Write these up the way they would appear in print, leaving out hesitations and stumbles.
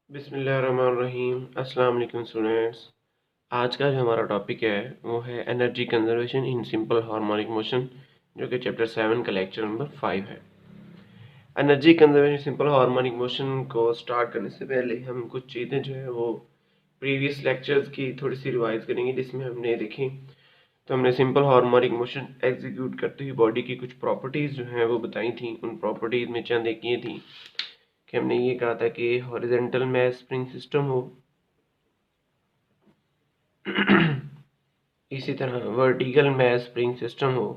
बिस्मिल्लाहिर्रहमानिर्रहीम। अस्सलाम वालेकुम स्टूडेंट्स। आज का जो हमारा टॉपिक है वो है energy conservation in simple harmonic motion, जो कि चैप्टर 7 का लेक्चर नंबर 5 है। Energy conservation simple harmonic motion को स्टार्ट करने से पहले हम कुछ चीज़ें जो है वो प्रीवियस लेक्चर्स की थोड़ी सी रिवाइज करेंगे, जिसमें हमने देखी तो हमने सिंपल हार्मोनिक मोशन एग्जीक्यूट करते हुए बॉडी की कुछ प्रॉपर्टीज़ जो हैं वो बताई थी। उन प्रॉपर्टीज़ में चंद एक ये थी कि हमने ये कहा था कि हॉरिजॉन्टल मैस स्प्रिंग सिस्टम हो, इसी तरह वर्टिकल मैस स्प्रिंग सिस्टम हो,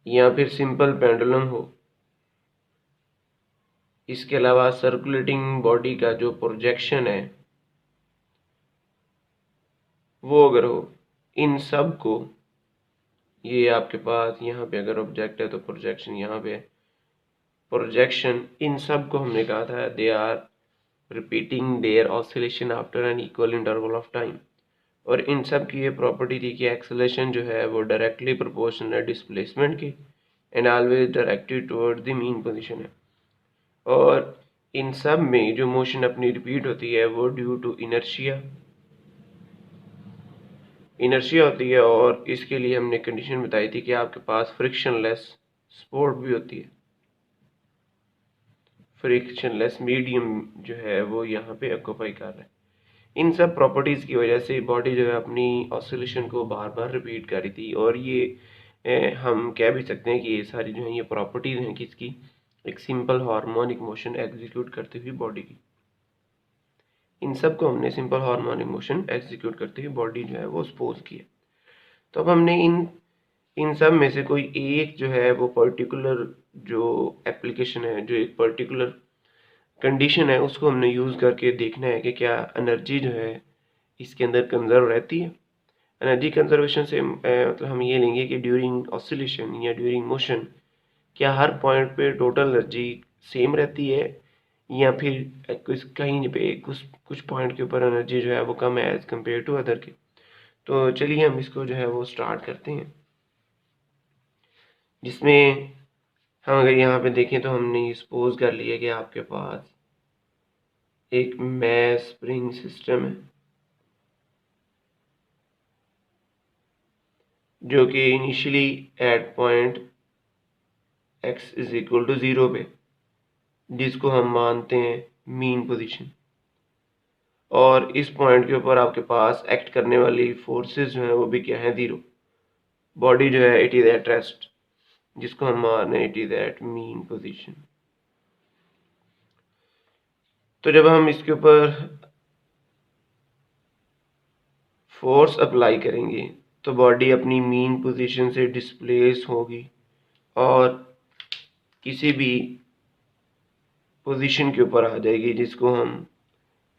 या फिर सिंपल पेंडुलम हो। इसके अलावा सर्कुलेटिंग बॉडी का जो प्रोजेक्शन है वो अगर हो, इन सब को, ये आपके पास यहाँ पे अगर ऑब्जेक्ट है तो प्रोजेक्शन यहाँ पे है, प्रोजेक्शन इन सब को हमने कहा था they are repeating their oscillation after an equal interval of time. और इन सब की ये प्रॉपर्टी थी कि एक्सेलेरेशन जो है वो डायरेक्टली प्रोपोर्शनल है डिस्प्लेसमेंट की and always directed toward the mean position है। और इन सब में जो मोशन अपनी रिपीट होती है वो ड्यू टू इनर्शिया होती है। और इसके लिए हमने कंडीशन बताई थी कि आपके पास फ्रिक्शनलेस सपोर्ट भी होती है, फ्रिक्शनलेस मीडियम जो है वो यहाँ पे ऑक्यूपाई कर रहा है। इन सब प्रॉपर्टीज़ की वजह से बॉडी जो है अपनी ऑसिलेशन को बार बार रिपीट कर रही थी। और ये हम कह भी सकते हैं कि ये सारी जो है ये प्रॉपर्टीज़ हैं किसकी, एक सिंपल हार्मोनिक मोशन एग्जीक्यूट करते हुए बॉडी की। इन सब को हमने सिंपल हार्मोनिक मोशन एग्जीक्यूट करते हुए बॉडी जो है वो सपोज किया। तो अब हमने इन इन सब में से कोई एक जो है वो पर्टिकुलर जो एप्लीकेशन है, जो एक पर्टिकुलर कंडीशन है, उसको हमने यूज़ करके देखना है कि क्या एनर्जी जो है इसके अंदर कंजर्व रहती है। एनर्जी कंजर्वेशन से मतलब हम ये लेंगे कि ड्यूरिंग ऑसिलेशन या ड्यूरिंग मोशन क्या हर पॉइंट पे टोटल एनर्जी सेम रहती है, या फिर कुछ कहीं पे कुछ कुछ पॉइंट के ऊपर एनर्जी जो है वो कम है एज कम्पेयर टू अदर के। तो चलिए हम इसको जो है वो स्टार्ट करते हैं, जिसमें हम अगर यहाँ पे देखें तो हमने ये सपोज कर लिया कि आपके पास एक मैस स्प्रिंग सिस्टम है जो कि initially at point x is equal to 0 पे, जिसको हम मानते हैं मीन पोजीशन। और इस पॉइंट के ऊपर आपके पास एक्ट करने वाली फोर्सेस जो है वो भी क्या है, 0। बॉडी जो है इट इज एट रेस्ट, जिसको हम माने it is at mean position. तो जब हम इसके ऊपर फोर्स अप्लाई करेंगे तो बॉडी अपनी मीन पोजीशन से डिस्प्लेस होगी और किसी भी पोजीशन के ऊपर आ जाएगी, जिसको हम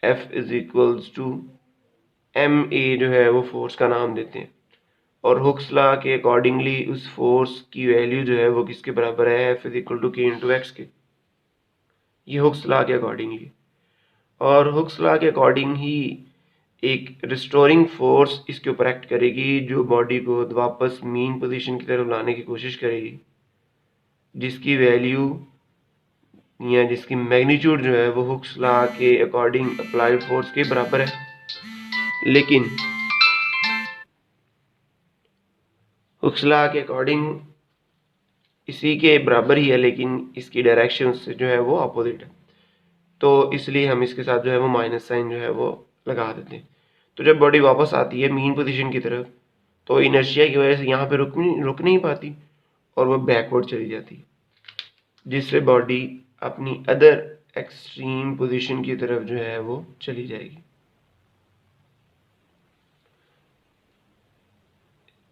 F is equals to m a जो है वो फोर्स का नाम देते हैं। और हुक्स लॉ के अकॉर्डिंगली उस फोर्स की वैल्यू जो है वो किसके बराबर है, F is equal to k into x के। ये हुक्स लॉ के अकॉर्डिंगली, और हुक्स लॉ के अकॉर्डिंग ही एक रिस्टोरिंग फोर्स इसके ऊपर एक्ट करेगी जो बॉडी को वापस मीन पोजीशन की तरफ लाने की कोशिश करेगी, जिसकी वैल्यू या जिसकी मैग्नीट्यूड जो है वो हुक्स लॉ के अकॉर्डिंग अप्लाइड फोर्स के बराबर है। लेकिन हुक्स लॉ के अकॉर्डिंग इसी के बराबर ही है, लेकिन इसकी डायरेक्शन से जो है वो अपोजिट है। तो इसलिए हम इसके साथ जो है वो माइनस साइन जो है वो लगा देते हैं। तो जब बॉडी वापस आती है मीन पोजीशन की तरफ तो इनर्शिया की वजह से यहाँ पे रुक नहीं पाती और वो बैकवर्ड चली जाती है, जिससे बॉडी अपनी अदर एक्सट्रीम पोजीशन की तरफ जो है वो चली जाएगी।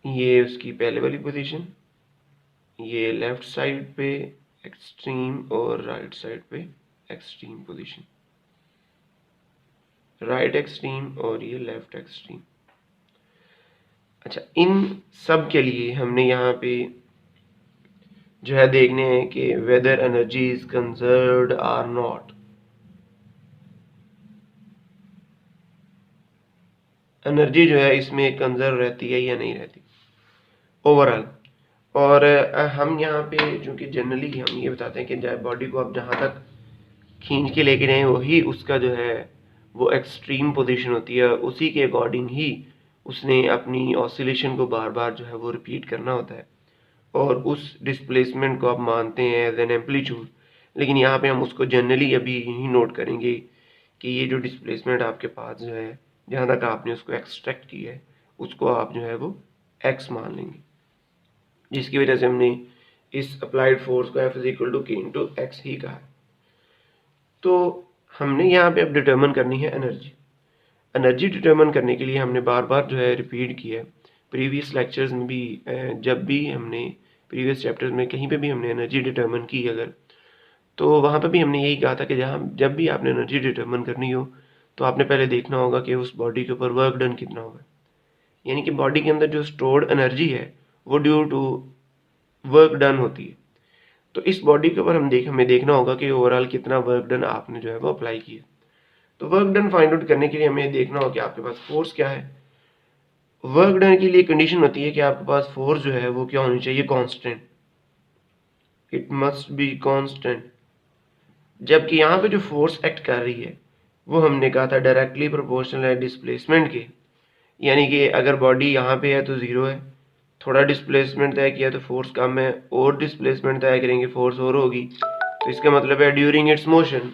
ये उसकी पहले वाली पोजीशन, ये लेफ्ट साइड पे एक्सट्रीम और राइट साइड पे एक्सट्रीम पोजीशन, राइट एक्सट्रीम और ये लेफ्ट एक्सट्रीम। अच्छा, इन सब के लिए हमने यहाँ पे जो है देखने हैं कि whether energy is conserved or not. Energy जो है इसमें कंजर्व रहती है या नहीं रहती ओवरऑल। और हम यहाँ पे जो कि जनरली हम ये बताते हैं कि बॉडी को आप जहाँ तक खींच के लेके जाएं वही उसका जो है वो एक्सट्रीम पोजीशन होती है, उसी के अकॉर्डिंग ही उसने अपनी ऑसिलेशन को बार बार जो है वो रिपीट करना होता है, और उस डिस्प्लेसमेंट को आप मानते हैं एज एन एम्पलीट्यूड। लेकिन यहाँ पे हम उसको जनरली अभी यही नोट करेंगे कि ये जो डिस्प्लेसमेंट आपके पास जो है, जहाँ तक आपने उसको एक्सट्रैक्ट किया है, उसको आप जो है वो एक्स मान लेंगे, जिसकी वजह से हमने इस अप्लाइड फोर्स को F is equal to k into x ही कहा है। तो हमने यहाँ पे अब डिटर्मिन करनी है एनर्जी। एनर्जी डिटर्मिन करने के लिए हमने बार बार जो है रिपीट किया है, प्रीवियस लेक्चर्स में भी जब भी हमने प्रीवियस चैप्टर्स में कहीं पे भी हमने एनर्जी डिटर्मिन की अगर, तो वहाँ पे भी हमने यही कहा था कि जहाँ जब भी आपने एनर्जी डिटर्मिन करनी हो तो आपने पहले देखना होगा कि उस बॉडी के ऊपर वर्क डन कितना होगा, यानी कि बॉडी के अंदर जो स्टोर्ड एनर्जी है वो ड्यू टू वर्क डन होती है। तो इस बॉडी के ऊपर हमें देखना होगा कि ओवरऑल कितना वर्क डन आपने जो है वो अप्लाई किया। तो वर्क डन फाइंड आउट करने के लिए हमें देखना होगा कि आपके पास फोर्स क्या है। वर्क डन के लिए कंडीशन होती है कि आपके पास फोर्स जो है वो क्या होनी चाहिए, constant, it must be constant. जबकि यहाँ पे जो फोर्स एक्ट कर रही है वो हमने कहा था डायरेक्टली प्रोपोर्शनल है डिस्प्लेसमेंट के, यानी कि अगर बॉडी यहाँ पे है तो ज़ीरो है, थोड़ा डिस्प्लेसमेंट तय किया तो फोर्स कम है, और डिस्प्लेसमेंट तय करेंगे फोर्स और होगी। तो इसका मतलब है ड्यूरिंग इट्स मोशन,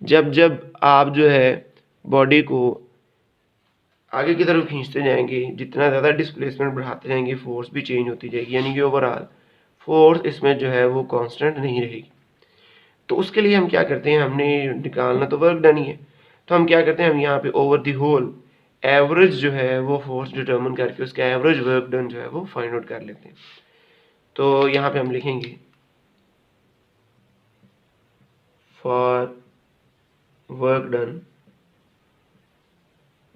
जब जब आप जो है बॉडी को आगे की तरफ खींचते जाएंगे, जितना ज़्यादा डिस्प्लेसमेंट बढ़ाते जाएंगे फोर्स भी चेंज होती जाएगी, यानी कि ओवरऑल फोर्स इसमें जो है वो कांस्टेंट नहीं रहेगी। तो उसके लिए हम क्या करते हैं, हमने निकालना तो वर्क डन ही है, तो हम क्या करते हैं, हम यहाँ पे ओवर द होल एवरेज जो है वो फोर्स डिटर्मिन करके उसका एवरेज वर्क डन जो है वो फाइंड आउट कर लेते हैं। तो यहाँ पे हम लिखेंगे for work done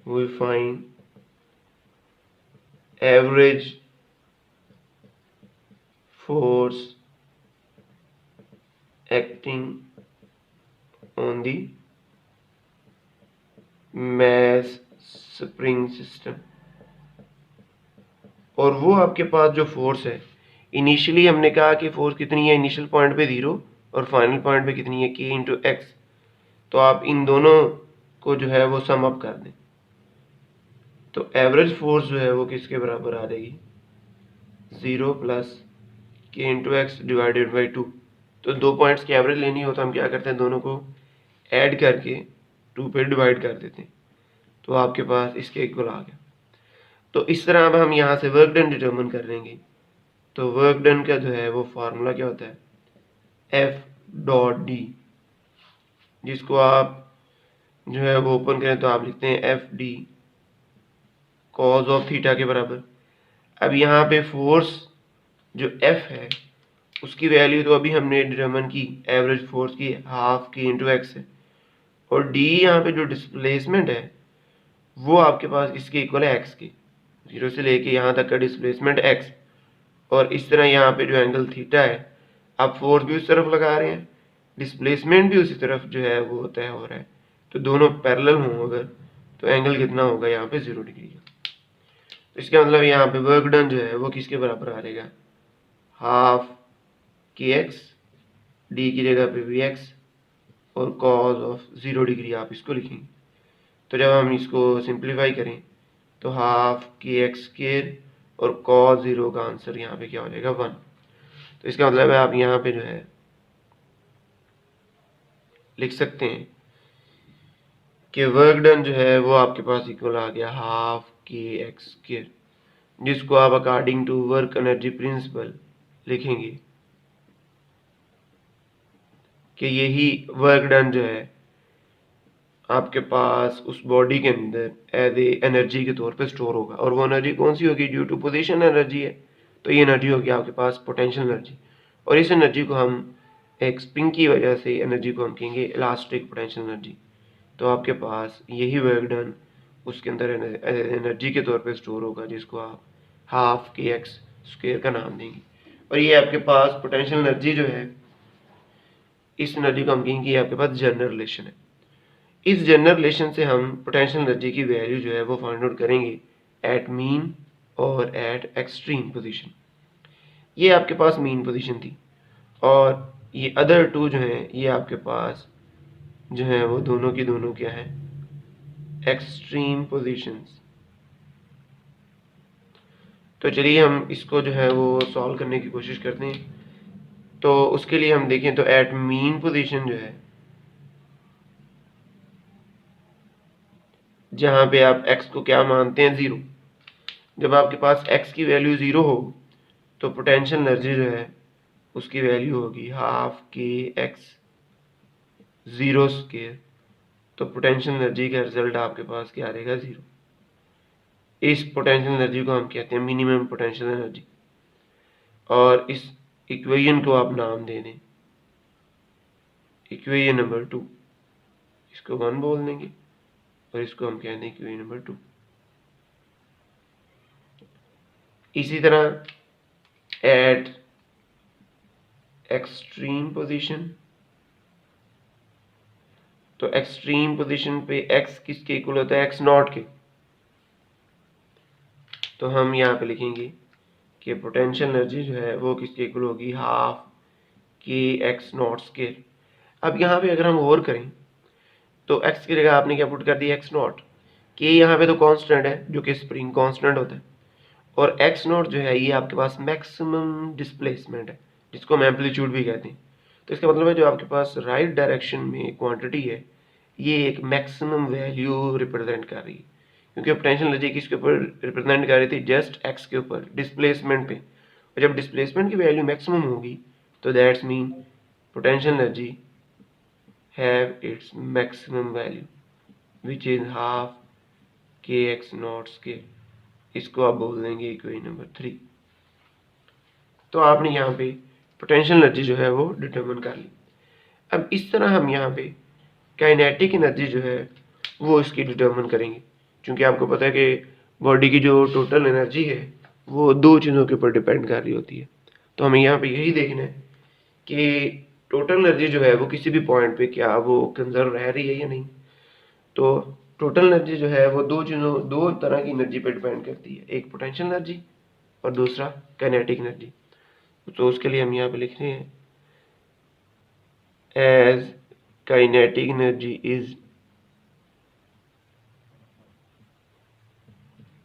we find average force acting on the mass spring system। और वो आपके पास जो फोर्स है, इनिशियली हमने कहा कि फोर्स कितनी है, इनिशियल पॉइंट पे 0 और फाइनल पॉइंट पे कितनी है, k इंटू एक्स। तो आप इन दोनों को जो है वो सम अप कर दें, तो एवरेज फोर्स जो है वो किसके बराबर आ जाएगी, 0 प्लस के इंटू एक्स डिवाइडेड बाई 2। तो दो पॉइंट्स की एवरेज लेनी हो तो हम क्या करते हैं, दोनों को ऐड करके 2 पे डिवाइड कर देते हैं, तो आपके पास इसके इक्वल आ गया। तो इस तरह अब हम यहाँ से वर्क डन डिटर्मिन कर लेंगे। तो वर्क डन का जो है वो फार्मूला क्या होता है, एफ डॉट डी, जिसको आप जो है वो ओपन करें तो आप लिखते हैं F D cause of theta के बराबर। अब यहाँ पे फोर्स जो एफ है उसकी वैल्यू तो अभी हमने डिटर्मिन की, एवरेज फोर्स की हाफ की इंटू एक्स है, और डी यहाँ पे जो डिस्प्लेसमेंट है वो आपके पास इसके इक्वल है एक्स के, 0 से लेके यहाँ तक का डिस्प्लेसमेंट एक्स, और इस तरह यहाँ पे जो एंगल थीटा है, आप फोर्स भी उस तरफ लगा रहे हैं, डिस्प्लेसमेंट भी उसी तरफ जो है वो तय हो रहा है, तो दोनों पैरेलल हों अगर, तो एंगल कितना होगा यहाँ पे 0 डिग्री का। तो इसका मतलब यहाँ पे वर्क डन जो है वो किसके बराबर आ रहेगा, हाफ के एक्स, डी की जगह पे भी एक्स, और कॉज ऑफ 0 डिग्री आप इसको लिखेंगे। तो जब हम इसको सिंप्लीफाई करें तो हाफ के एक्स स्क्वायर और कॉस 0 का आंसर यहाँ पे क्या हो जाएगा, 1। तो इसका मतलब है आप यहाँ पे जो है लिख सकते हैं कि वर्क डन जो है वो आपके पास इक्वल आ गया हाफ के एक्स स्क्वायर, जिसको आप according to work energy principle लिखेंगे कि यही वर्क डन जो है आपके पास उस बॉडी के अंदर एज ए एनर्जी के तौर पे स्टोर होगा, और वो एनर्जी कौन सी होगी, ड्यू टू पोजीशन एनर्जी है, तो ये एनर्जी होगी आपके पास पोटेंशियल एनर्जी, और इस एनर्जी को हम एक स्प्रिंग की वजह से एनर्जी को हम कहेंगे इलास्टिक पोटेंशियल एनर्जी। तो आपके पास यही वर्क डन उसके अंदर एनर्जी के तौर पे स्टोर होगा, जिसको आप हाफ के एक्स स्क्वायर का नाम देंगे, और ये आपके पास पोटेंशियल एनर्जी जो है, इस एनर्जी को हम कहेंगे ये आपके पास जनरल रिलेशन है। इस जनरल रिलेशन से हम पोटेंशियल एनर्जी की वैल्यू जो है वो फाइंड आउट करेंगे एट मीन और एट एक्सट्रीम पोजीशन। ये आपके पास मीन पोजीशन थी, और ये अदर टू जो हैं ये आपके पास जो है वो दोनों की दोनों क्या है, एक्सट्रीम पोजीशंस। तो चलिए हम इसको जो है वो सॉल्व करने की कोशिश करते हैं। तो उसके लिए हम देखें तो एट मीन पोजीशन जो है, जहाँ पे आप x को क्या मानते हैं, 0। जब आपके पास x की वैल्यू 0 हो तो पोटेंशियल एनर्जी जो है उसकी वैल्यू होगी हाफ के एक्स 0 स्क्वायर। तो पोटेंशियल एनर्जी का रिजल्ट आपके पास क्या रहेगा, 0। इस पोटेंशियल एनर्जी को हम कहते हैं मिनिमम पोटेंशियल एनर्जी, और इस इक्वेशन को आप नाम दे दें इक्वेशन नंबर 2। इसको 1 बोल देंगे और इसको हम कहते हैं इक्वेशन नंबर 2। इसी तरह एट एक्सट्रीम पोजीशन, तो एक्सट्रीम पोजीशन पे x किसके इक्वल होता है, x नॉट के। तो हम यहाँ पे लिखेंगे कि पोटेंशियल एनर्जी जो है वो किसके इक्वल होगी, हाफ के एक्स नॉट स्क्वायर। अब यहाँ पे अगर हम गौर करें तो x की जगह आपने क्या पुट कर दिया, एक्स नॉट। के यहाँ पे तो कांस्टेंट है जो कि स्प्रिंग कांस्टेंट होता है, और एक्स नॉट जो है ये आपके पास मैक्सिमम डिस्प्लेसमेंट है, जिसको हम एम्पलीट्यूड भी कहते हैं। तो इसका मतलब है जो आपके पास राइट डायरेक्शन में क्वांटिटी है ये एक मैक्सिमम वैल्यू रिप्रेजेंट कर रही है, क्योंकि पोटेंशियल एनर्जी किसके ऊपर रिप्रेजेंट कर रही थी, जस्ट एक्स के ऊपर, डिस्प्लेसमेंट पे। और जब डिस्प्लेसमेंट की वैल्यू मैक्सिमम होगी तो that's mean potential energy have its maximum value which is half के एक्स नॉट स्क्वायर। इसको आप बोल देंगे इक्वेशन नंबर 3। तो आपने यहाँ पे पोटेंशियल एनर्जी जो है वो डिटरमिन कर ली। अब इस तरह हम यहाँ पे काइनेटिक एनर्जी जो है वो इसकी डिटरमिन करेंगे, क्योंकि आपको पता है कि बॉडी की जो टोटल एनर्जी है वो दो चीज़ों के ऊपर डिपेंड कर रही होती है। तो हमें यहाँ पे यही देखना है कि टोटल एनर्जी जो है वो किसी भी पॉइंट पे क्या वो कंजर्व रह रही है या नहीं। तो टोटल एनर्जी जो है वो दो तरह की एनर्जी पे डिपेंड करती है, एक पोटेंशियल एनर्जी और दूसरा काइनेटिक एनर्जी। तो उसके लिए हम यहाँ पे लिख रहे हैं as kinetic energy is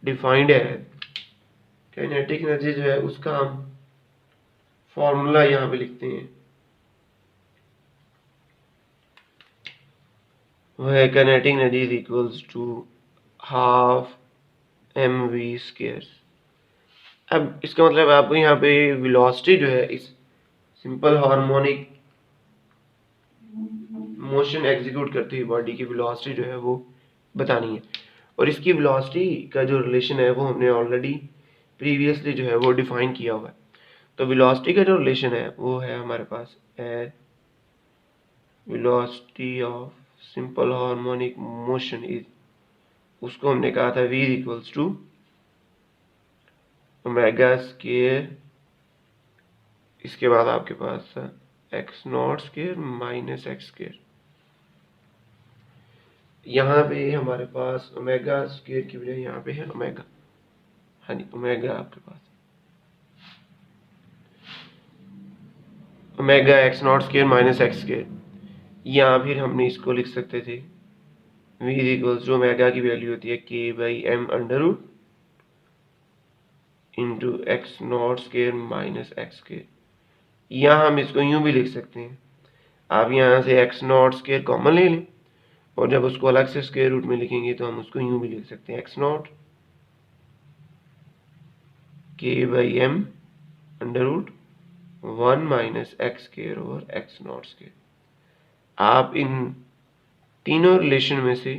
defined है। काइनेटिक एनर्जी जो है उसका हम फॉर्मूला यहाँ पे लिखते हैं, वह है kinetic energy is equals to half m v square. अब इसका मतलब आपको यहाँ पे वेलोसिटी जो है इस सिंपल हार्मोनिक मोशन एग्जीक्यूट करती हुई बॉडी की वेलोसिटी जो है वो बतानी है, और इसकी वेलोसिटी का जो रिलेशन है वो हमने ऑलरेडी प्रीवियसली जो है वो डिफाइन किया हुआ है। तो वेलोसिटी का जो रिलेशन है वो है हमारे पास velocity of simple harmonic motion is, उसको हमने कहा था v equals to omega square, इसके बाद आपके पास x naught square minus x square. यहाँ पे हमारे पास ओमेगा स्क्वायर की बजाय यहाँ पे है ओमेगा, हाँ जी ओमेगा आपके पास omega x naught square minus x square, या फिर हमने इसको लिख सकते थे v इक्वल्स टू ओमेगा की वैल्यू होती है k by m under root into x naught square minus x square. यहाँ हम इसको यूं भी लिख सकते हैं, आप यहाँ से एक्स नॉट स्क्वायर कॉमन ले लें और जब उसको अलग से स्क्वायर रूट में लिखेंगे तो हम उसको यूं भी लिख सकते हैं x naught k by m under root 1 minus x square over x naught square. आप इन तीनों रिलेशन में से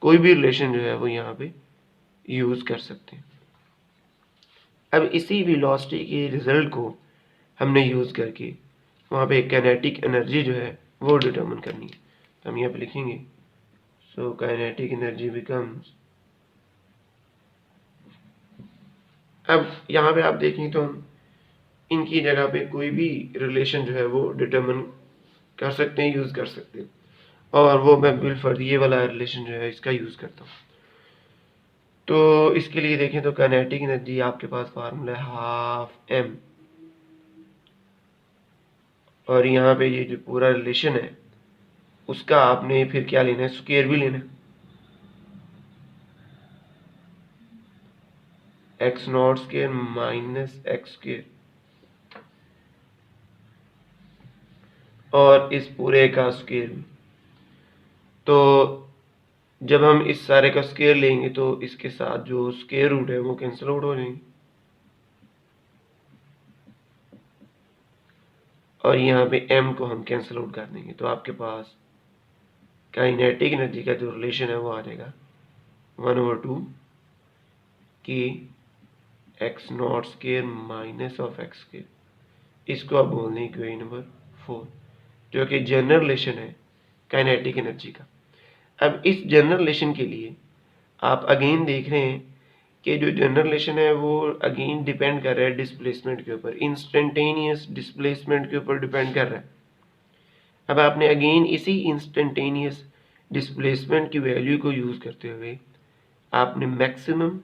कोई भी रिलेशन जो है वो यहाँ पे यूज कर सकते हैं। अब इसी वेलोसिटी के रिजल्ट को हमने यूज करके वहाँ पे काइनेटिक एनर्जी जो है वो डिटरमिन करनी है। तो हम यहाँ पे लिखेंगे सो काइनेटिक एनर्जी बिकम्स, अब यहाँ पे आप देखें तो हम इनकी जगह पे कोई भी रिलेशन जो है वो डिटरमिन कर सकते हैं, यूज कर सकते हैं, और वो मैं बिलफर्ज ये वाला रिलेशन जो है इसका यूज करता हूँ। तो इसके लिए देखें तो काइनेटिक एनर्जी आपके पास फार्मूला है हाफ एम, और यहाँ पे ये जो पूरा रिलेशन है उसका आपने फिर क्या लेना है, स्क्वायर भी लेना है। X naught square minus x square और इस पूरे का स्क्वायर भी। तो जब हम इस सारे का स्क्वायर लेंगे तो इसके साथ जो स्क्वायर रूट है वो कैंसिल आउट हो जाएंगे और यहाँ पे m को हम कैंसिल आउट कर देंगे। तो आपके पास काइनेटिक एनर्जी का जो रिलेशन है वो आ जाएगा 1/2 कि x naught square minus of x square. इसको आप बोल दें इक्वेशन नंबर 4, जो कि जनरल रिलेशन है काइनेटिक एनर्जी का। अब इस जनरल रिलेशन के लिए आप अगेन देख रहे हैं कि जो जनरल रिलेशन है वो अगेन डिपेंड कर रहा है डिस्प्लेसमेंट के ऊपर, इंस्टेंटेनियस डिस्प्लेसमेंट के ऊपर डिपेंड कर रहा है। अब आपने अगेन इसी इंस्टेंटेनियस डिस्प्लेसमेंट की वैल्यू को यूज़ करते हुए आपने मैक्सिमम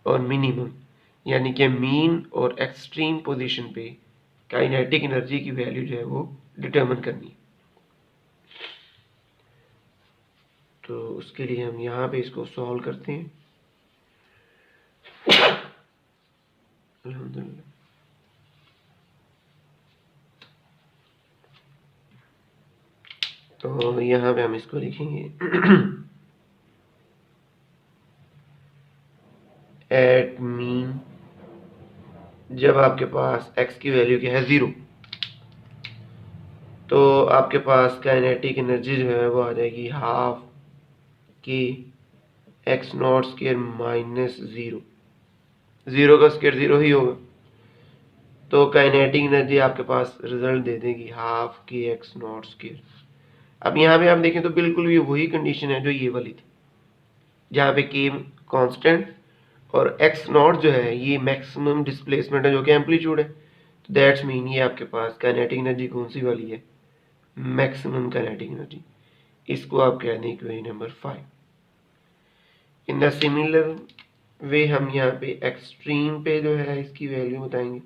और मिनिमम यानी कि मीन और एक्सट्रीम पोजीशन पे काइनेटिक एनर्जी की वैल्यू जो है वो डिटरमिन करनी है। तो उसके लिए हम यहाँ पे इसको सॉल्व करते हैं। अल्हम्दुलिल्लाह। तो यहाँ पे हम इसको लिखेंगे एट मीन जब आपके पास x की वैल्यू क्या है 0, तो आपके पास काइनेटिक एनर्जी जो है वो आ जाएगी हाफ की एक्स नॉट स्क्वायर माइनस 0। 0 का स्क्वायर 0 ही होगा, तो काइनेटिक एनर्जी आपके पास रिजल्ट दे देगी हाफ की एक्स नॉट स्क्वायर। अब यहाँ पे आप देखें तो बिल्कुल भी वही कंडीशन है जो ये वाली थी, जहाँ पे के कांस्टेंट और एक्स नॉट जो है ये मैक्सिमम डिस्प्लेसमेंट है जो कि एम्पलीट्यूड है। तो दैट्स मीन ये आपके पास काइनेटिक एनर्जी कौन सी वाली है, मैक्सिमम काइनेटिक एनर्जी। इसको आप कह दें equation number 5। In the similar way हम यहाँ पे एक्सट्रीम पे जो है इसकी वैल्यू बताएंगे।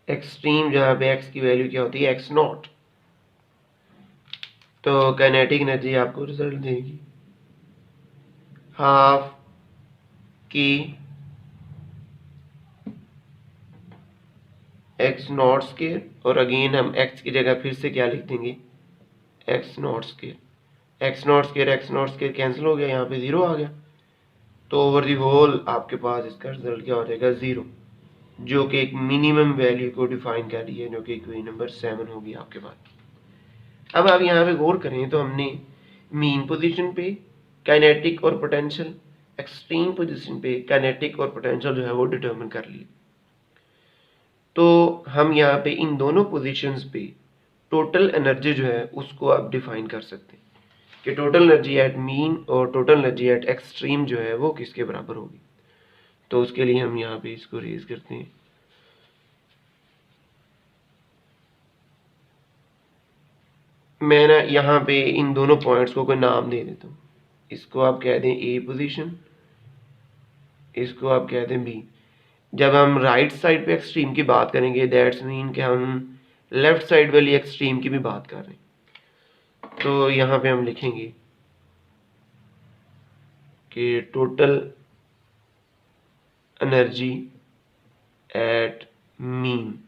एक्सट्रीम जहाँ पे एक्स की वैल्यू क्या होती है एक्स नॉट, तो काइनेटिक एनर्जी आपको रिजल्ट देगी हाफ की एक्स नॉट स्क्वायर और अगेन हम एक्स की जगह फिर से क्या लिख देंगे x naught square. X naught square x naught square cancel हो गया, यहाँ पे 0 आ गया। तो ओवर दी होल आपके पास इसका रिजल्ट क्या हो जाएगा 0, जो कि एक मिनिमम वैल्यू को डिफाइन कर रही है, जो कि इक्वेशन नंबर 7 होगी आपके पास। अब आप यहाँ पे गौर करें तो हमने मीन पोजीशन पे काइनेटिक और पोटेंशियल, एक्सट्रीम पोजीशन पे काइनेटिक और पोटेंशियल जो है वो डिटरमिन कर लिए। तो हम यहाँ पे इन दोनों पोजीशंस पे टोटल एनर्जी जो है उसको आप डिफाइन कर सकते हैं कि टोटल एनर्जी एट मीन और टोटल एनर्जी एट एक्सट्रीम जो है वो किसके बराबर होगी। तो उसके लिए हम यहाँ पे इसको रेज करते हैं। मैं ना यहाँ पे इन दोनों पॉइंट्स को कोई नाम दे देता हूँ। इसको आप कह दें ए पोजीशन, इसको आप कह दें बी। जब हम राइट साइड पे एक्सट्रीम की बात करेंगे दैट्स मीन कि हम लेफ्ट साइड वाली एक्सट्रीम की भी बात कर रहे हैं। तो यहाँ पे हम लिखेंगे कि total energy at mean,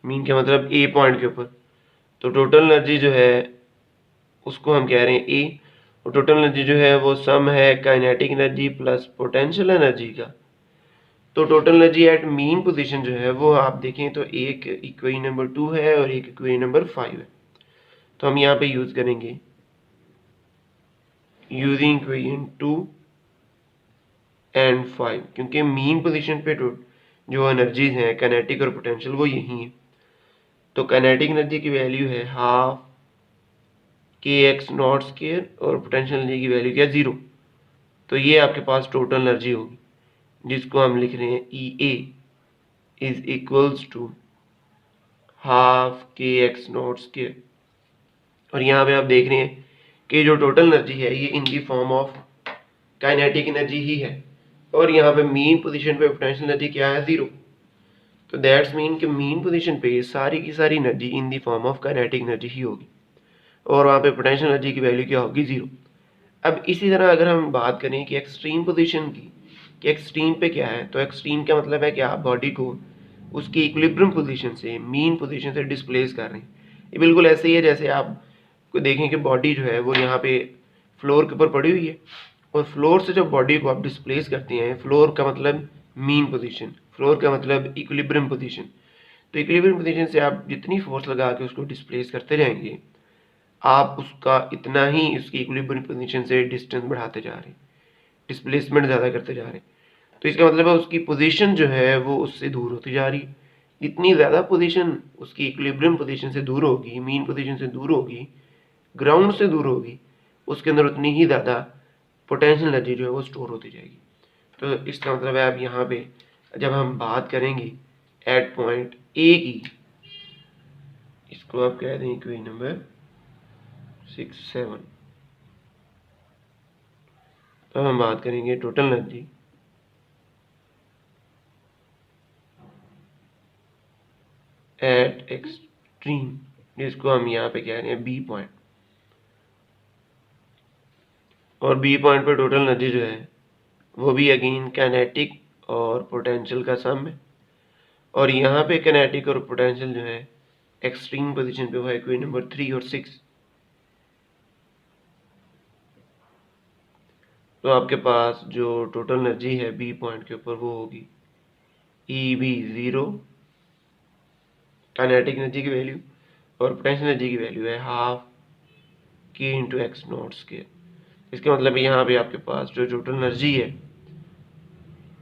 mean का मतलब ए पॉइंट के ऊपर, तो टोटल एनर्जी जो है उसको हम कह रहे हैं ए, और टोटल एनर्जी जो है वो सम है kinetic energy plus potential energy का। तो total energy at mean position जो है वो आप देखें तो एक इक्वेशन नंबर 2 है और एक इक्वेशन नंबर 5 है। तो हम यहाँ पे यूज करेंगे यूजिंग इक्वेशन 2 एंड 5, क्योंकि मीन पोजीशन पे जो एनर्जीज हैं काइनेटिक और पोटेंशियल वो यही है। तो काइनेटिक एनर्जी की वैल्यू है हाफ के एक्स नॉट स्क्वायर और पोटेंशियल एनर्जी की वैल्यू क्या 0। तो ये आपके पास टोटल एनर्जी होगी, जिसको हम लिख रहे हैं ई ए इज इक्वल्स टू हाफ के एक्स नॉट स्क्वायर। और यहाँ पे आप देख रहे हैं कि जो टोटल एनर्जी है ये in the form of kinetic energy ही है, और यहाँ पे मीन पोजीशन पे पोटेंशियल एनर्जी क्या है 0। तो दैट्स मीन कि मीन पोजीशन पे सारी की सारी energy in the form of kinetic energy ही होगी और वहाँ पे पोटेंशियल एनर्जी की वैल्यू क्या होगी, 0। अब इसी तरह अगर हम बात करें कि एक्सट्रीम पोजीशन की, कि एक्सट्रीम पे क्या है, तो एक्सट्रीम का मतलब है कि आप बॉडी को उसकी इक्विलिब्रियम पोजीशन से, मीन पोजीशन से डिस्प्लेस कर रहे हैं। ये बिल्कुल ऐसे ही है जैसे आप को देखें कि बॉडी जो है वो यहाँ पे फ्लोर के ऊपर पड़ी हुई है और फ्लोर से जब बॉडी को आप डिस्प्लेस करते हैं, फ्लोर का मतलब मीन पोजीशन, फ्लोर का मतलब इक्विलिब्रियम पोजीशन, तो इक्विलिब्रियम पोजीशन से आप जितनी फोर्स लगा के उसको डिस्प्लेस करते जाएंगे, आप उसका इतना ही उसकी इक्विलिब्रियम पोजीशन से डिस्टेंस बढ़ाते जा रहे हैं, डिस्प्लेसमेंट ज़्यादा करते जा रहे हैं। तो इसका मतलब है उसकी पोजीशन जो है वो उससे दूर होती जा रही है। जितनी ज़्यादा पोजीशन उसकी इक्विलिब्रियम पोजीशन से दूर होगी, मीन पोजीशन से दूर होगी, ग्राउंड से दूर होगी, उसके अंदर उतनी ही ज़्यादा पोटेंशियल एनर्जी जो है वो स्टोर होती जाएगी। तो इसका मतलब है अब यहाँ पे जब हम बात करेंगे एट पॉइंट ए की, इसको आप कह दें इक्वेशन नंबर 6-7, तो हम बात करेंगे टोटल एनर्जी एट एक्सट्रीम, जिसको हम यहाँ पे कह रहे हैं बी पॉइंट, और बी पॉइंट पर टोटल एनर्जी जो है वो भी अगेन काइनेटिक और पोटेंशियल का सम है, और यहाँ पे काइनेटिक और पोटेंशियल जो है एक्सट्रीम पोजीशन पे वो है इक्वेशन नंबर 3 और 6। तो आपके पास जो टोटल एनर्जी है बी पॉइंट के ऊपर वो होगी ई बी 0, काइनेटिक एनर्जी की वैल्यू, और पोटेंशियल एनर्जी की वैल्यू है हाफ के इंटू एक्स नॉट स्क्वायर। इसका मतलब यहाँ पे आपके पास जो टोटल एनर्जी है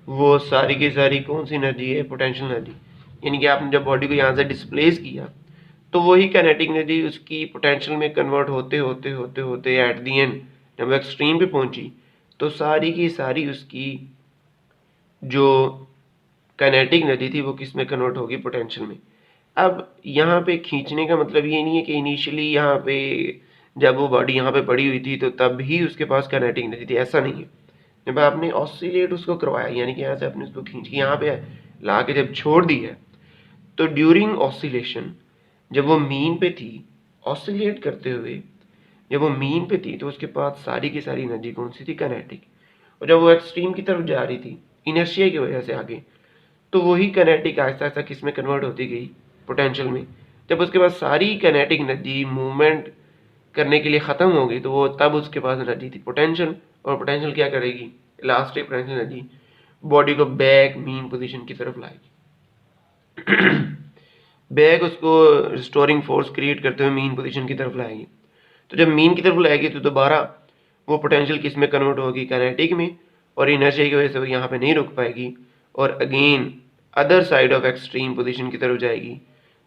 वो सारी की सारी कौन सी एनर्जी है, पोटेंशियल एनर्जी, यानी कि आपने जब बॉडी को यहाँ से डिस्प्लेस किया तो वही काइनेटिक एनर्जी उसकी पोटेंशियल में कन्वर्ट होते होते होते होते एट दी एंड जब एक्सट्रीम पे पहुंची तो सारी की सारी उसकी जो काइनेटिक एनर्जी थी वो किस में कन्वर्ट होगी, पोटेंशियल में। अब यहाँ पे खींचने का मतलब ये नहीं है कि इनिशियली यहाँ पे जब वो बॉडी यहाँ पे पड़ी हुई थी तो तब ही उसके पास काइनेटिक एनर्जी थी, ऐसा नहीं है। जब आपने ऑसिलेट उसको करवाया, यानी कि यहाँ से आपने उसको खींच के यहाँ पे ला के जब छोड़ दी है, तो ड्यूरिंग ऑसिलेशन जब वो मीन पे थी, ऑसिलेट करते हुए जब वो मीन पे थी तो उसके पास सारी की सारी एनर्जी कौन सी थी, काइनेटिक। और जब वो एक्सट्रीम की तरफ जा रही थी इनर्शिया की वजह से आगे, तो वही काइनेटिक आहिस्ता आहिस्ता किस में कन्वर्ट होती गई, पोटेंशियल में। जब उसके पास सारी काइनेटिक एनर्जी मूवमेंट करने के लिए ख़त्म हो गई तो वो तब उसके पास एनर्जी थी पोटेंशियल, और पोटेंशियल क्या करेगी, इलास्टिक पोटेंशियल एनर्जी बॉडी को बैक मीन पोजीशन की तरफ लाएगी। बैक उसको रिस्टोरिंग फोर्स क्रिएट करते हुए मीन पोजीशन की तरफ लाएगी। तो जब मीन की तरफ लाएगी तो दोबारा वो पोटेंशियल किस में कन्वर्ट होगी, काइनेटिक में, और इनर्शिया की वजह से वो यहाँ पे नहीं रुक पाएगी और again other side of extreme position की तरफ जाएगी।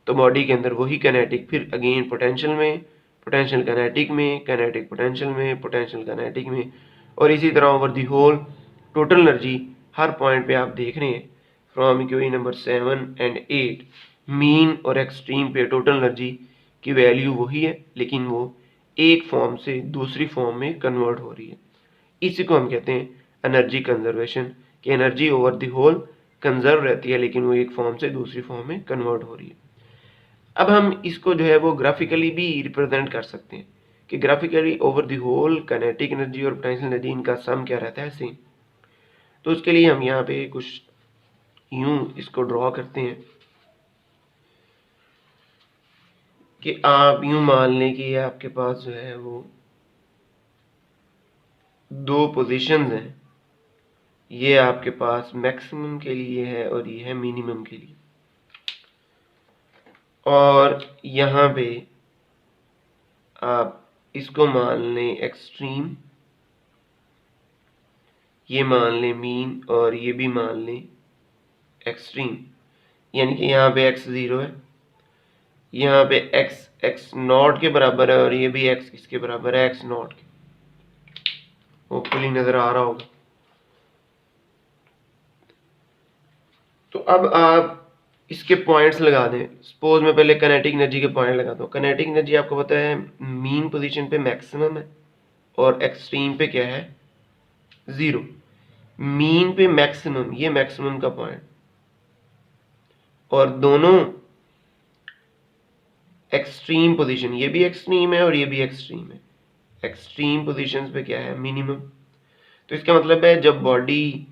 तो बॉडी के अंदर वही काइनेटिक फिर अगेन पोटेंशियल में, पोटेंशियल काइनेटिक में, काइनेटिक पोटेंशियल में, पोटेंशियल काइनेटिक में, और इसी तरह over the whole total energy हर पॉइंट पे आप देख रहे हैं from equation number 7 and 8 mean और एक्सट्रीम पे टोटल एनर्जी की वैल्यू वही है, लेकिन वो एक फॉर्म से दूसरी फॉर्म में कन्वर्ट हो रही है। इसी को हम कहते हैं एनर्जी कंजर्वेशन, कि energy over the whole conserve रहती है लेकिन वो एक फॉर्म से दूसरी फॉर्म में कन्वर्ट हो रही है। अब हम इसको जो है वो ग्राफिकली भी रिप्रेजेंट कर सकते हैं कि graphically over the whole kinetic energy और पोटेंशियल एनर्जी इनका सम क्या रहता है, सेम। तो उसके लिए हम यहाँ पे कुछ यूं इसको ड्रॉ करते हैं कि आप यूं मान लें कि आपके पास जो है वो दो पोजीशंस हैं, ये आपके पास मैक्सिमम के लिए है और ये है मिनिमम के लिए, और यहाँ पे आप इसको मान लें एक्सट्रीम, ये मान लें मीन, और ये भी मान लें एक्सट्रीम। यानी कि यहाँ पे x 0 है, यहाँ पे x नॉट के बराबर है, और ये भी x किसके बराबर है, x नॉट के। होपफुली नजर आ रहा होगा। तो अब आप इसके पॉइंट्स लगा दें। सपोज मैं पहले काइनेटिक एनर्जी के पॉइंट लगाता हूँ। काइनेटिक एनर्जी आपको पता है मीन पोजीशन पे मैक्सिमम है और एक्सट्रीम पे क्या है, 0। मीन पे मैक्सिमम, ये मैक्सिमम का पॉइंट, और दोनों एक्सट्रीम पोजीशन, ये भी एक्सट्रीम है और ये भी एक्सट्रीम है। एक्सट्रीम पोजीशंस पे क्या है, मिनिमम। तो इसका मतलब है जब बॉडी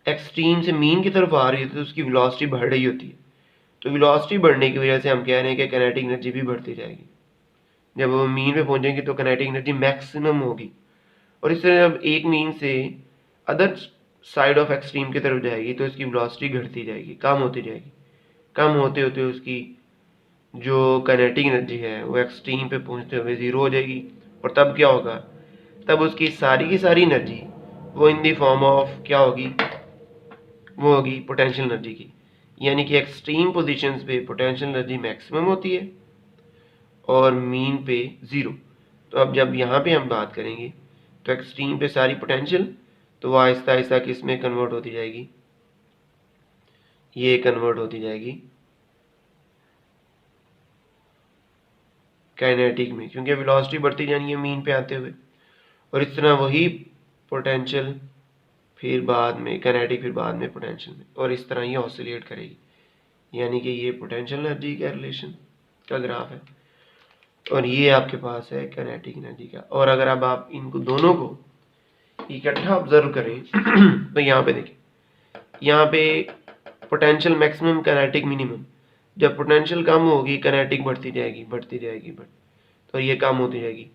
एक्सट्रीम से मीन की तरफ आ रही होती है तो उसकी वेलोसिटी बढ़ रही होती है। तो वेलोसिटी बढ़ने की वजह से हम कह रहे हैं कि काइनेटिक एनर्जी भी बढ़ती जाएगी। जब वो मीन पे पहुंचेंगे तो काइनेटिक एनर्जी मैक्सिमम होगी। और इस तरह जब एक मीन से अदर साइड ऑफ एक्सट्रीम की तरफ जाएगी तो इसकी वेलोसिटी घटती जाएगी, कम होती जाएगी। कम होते होते उसकी जो काइनेटिक एनर्जी है वो एक्सट्रीम पे पहुंचते हुए ज़ीरो हो जाएगी। और तब क्या होगा, तब उसकी की सारी एनर्जी वो इन द फॉर्म ऑफ क्या होगी, वो होगी पोटेंशियल एनर्जी की। यानी कि एक्सट्रीम पोजीशंस पे पोटेंशियल एनर्जी मैक्सिमम होती है और मीन पे ज़ीरो। तो अब जब यहाँ पे हम बात करेंगे तो एक्सट्रीम पे सारी पोटेंशियल, तो वो आहिस्ता आहिस्ता किस में कन्वर्ट होती जाएगी, ये कन्वर्ट होती जाएगी काइनेटिक में, क्योंकि वेलोसिटी बढ़ती जानी है मीन पे आते हुए। और इस तरह वही पोटेंशियल फिर बाद में काइनेटिक, फिर बाद में पोटेंशियल में, और इस तरह ये ऑसिलेट करेगी। यानी कि ये पोटेंशियल एनर्जी का रिलेशन का ग्राफ है और ये आपके पास है काइनेटिक एनर्जी का। और अगर अब आप इनको दोनों को इकट्ठा ऑब्जर्व करें तो यहाँ पे देखिए, यहाँ पे पोटेंशियल मैक्सिमम काइनेटिक मिनिमम। जब पोटेंशियल कम होगी काइनेटिक बढ़ती जाएगी बढ़ती जाएगी तो ये कम होती जाएगी।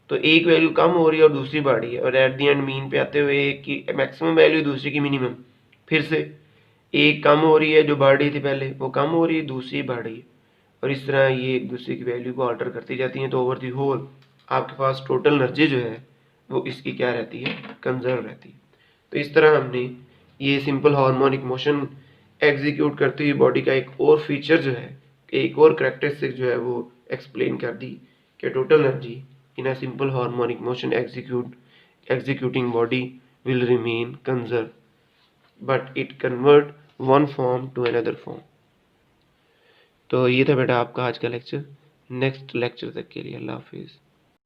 तो एक वैल्यू कम हो रही है और दूसरी बढ़ रही है, और एट दी एंड मीन पे आते हुए एक की मैक्सिमम वैल्यू दूसरी की मिनिमम। फिर से एक कम हो रही है जो बढ़ रही थी पहले, वो कम हो रही है, दूसरी बढ़ रही है, और इस तरह ये एक दूसरे की वैल्यू को ऑल्टर करती जाती हैं। तो ओवर दी होल आपके पास टोटल एनर्जी जो है वो इसकी क्या रहती है, कंजर्व रहती है। तो इस तरह हमने ये सिंपल हार्मोनिक मोशन एग्जीक्यूट करती हुई बॉडी का एक और फीचर जो है, एक और करेक्टरिस्टिक जो है वो एक्सप्लेन कर दी कि total energy in a simple harmonic motion executing body will remain conserved, but it convert one form to another form। तो ये था बेटा आपका आज का लेक्चर। नेक्स्ट लेक्चर तक के लिए अल्लाह हाफिज़।